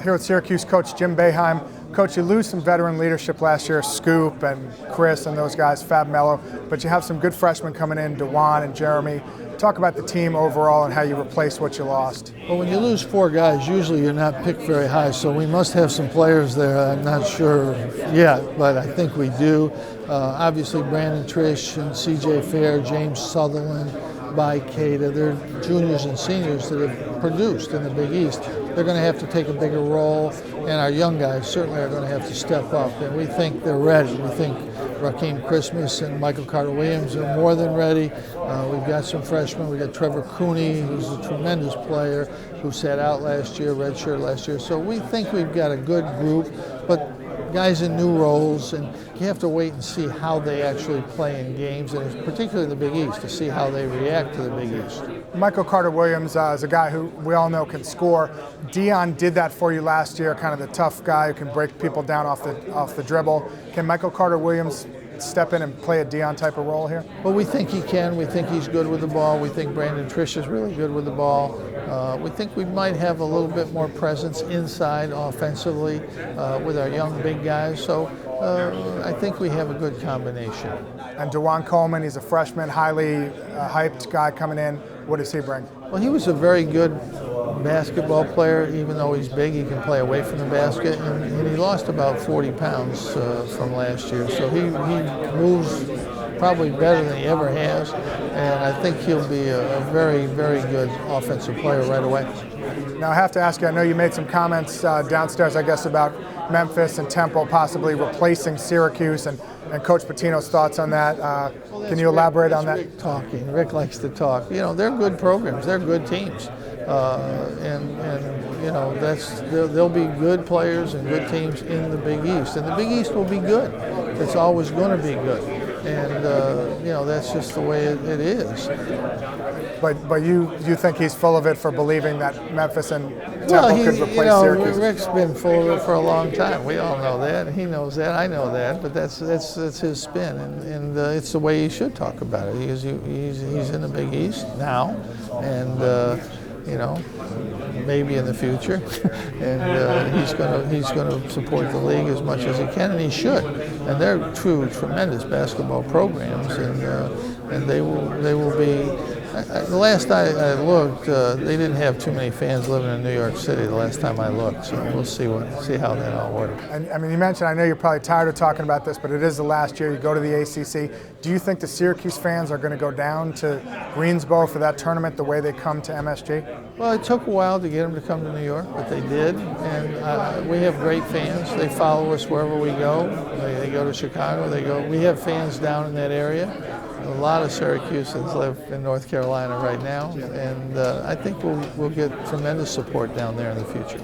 Here with Syracuse coach Jim Boeheim. Coach, you lose some veteran leadership last year, Scoop and Chris and those guys, Fab Mello, but you have some good freshmen coming in, Dajuan and Jeremy. Talk about the team overall and how you replace what you lost. Well, when you lose four guys, usually you're not picked very high, so we must have some players there. I'm not sure yet, but I think we do. Obviously, Brandon Trish and C.J. Fair, James Sutherland, by Cada, they're juniors and seniors that have produced in the Big East. They're going to have to take a bigger role, and our young guys certainly are going to have to step up, and we think they're ready. We think Raheem Christmas and Michael CarterWilliams are more than ready. We've got some freshmen. We've got Trevor Cooney, who's a tremendous player, who sat out last year, redshirt last year. So we think we've got a good group, but guys in new roles, and you have to wait and see how they actually play in games, and particularly the Big East, to see how they react to the Big East. Michael CarterWilliams is a guy who we all know can score. Dion did that for you last year, kind of the tough guy who can break people down off the dribble. Can Michael CarterWilliams step in and play a Dion type of role here? Well, we think he can. We think he's good with the ball. We think Brandon Trish is really good with the ball. We think we might have a little bit more presence inside offensively with our young big guys. So I think we have a good combination. And Dajuan Coleman, he's a freshman, highly hyped guy coming in. What does he bring? Well, he was a very good basketball player. Even though he's big, he can play away from the basket, and he lost about 40 pounds from last year. So he moves probably better than he ever has, and I think he'll be a very, very good offensive player right away. Now I have to ask you, I know you made some comments downstairs, I guess, about Memphis and Temple possibly replacing Syracuse, and Coach Pitino's thoughts on that. Can you elaborate on that? Rick talking. Rick likes to talk. You know, they're good programs. They're good teams. And you know, there'll be good players and good teams in the Big East. And the Big East will be good. It's always going to be good. And, you know, that's just the way it is. But you think he's full of it for believing that Memphis and Temple could replace Syracuse? Rick's been full of it for a long time. We all know that. He knows that. I know that. But that's his spin, and it's the way he should talk about it. He's in the Big East now, and you know, maybe in the future, and he's going to support the league as much as he can, and he should. And they're tremendous basketball programs, and they will be. The last I looked, they didn't have too many fans living in New York City the last time I looked, so we'll see how that all works. And I mean, you mentioned, I know you're probably tired of talking about this, but it is the last year you go to the ACC. Do you think the Syracuse fans are going to go down to Greensboro for that tournament the way they come to MSG? Well, it took a while to get them to come to New York, but they did, and we have great fans. They follow us wherever we go. They go to Chicago. We have fans down in that area. A lot of Syracusans live in North Carolina right now, and I think we'll get tremendous support down there in the future.